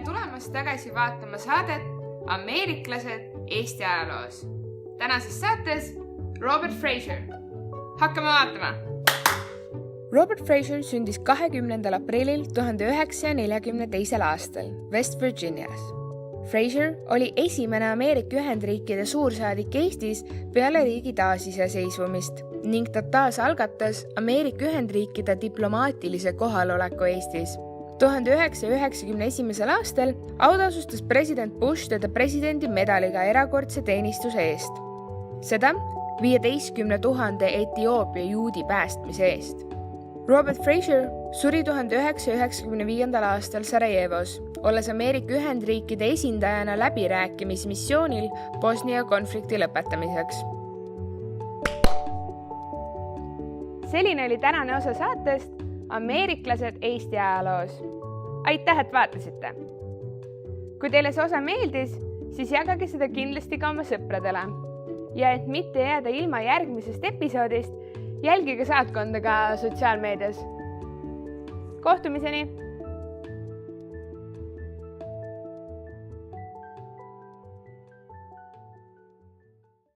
tulemast tagasi vaatama saadet Ameeriklased Eesti ajaloos. Tänases saates Robert Fraser. Hakkame vaatama! Robert Fraser sündis 20. aprillil 1942. aastal West Virginias. Fraser oli esimene Ameerika Ühendriikide suursaadik Eestis peale riigi taasiseseisvumist ning ta taas algatas Ameerika Ühendriikide diplomaatilise kohaloleku Eestis. 1991. aastal autasustas president Bush teda presidendi medaliga erakordse teenistuse eest. Seda 15 000 Etioopia juudi päästmise eest. Robert Fraser suri 1995. aastal Sarajevos, olles Ameerika Ühendriikide esindajana läbirääkimismissioonil Bosnia konflikti lõpetamiseks. Selline oli tänane osa saatest Ameeriklased Eesti ajaloos. Aitäh, et vaatasite! Kui teile see osa meeldis, siis jagage seda kindlasti ka oma sõpradele. Ja et mitte jääda ilma järgmisest episoodist, jälgige saatkonda ka sotsiaalmeedias. Kohtumiseni!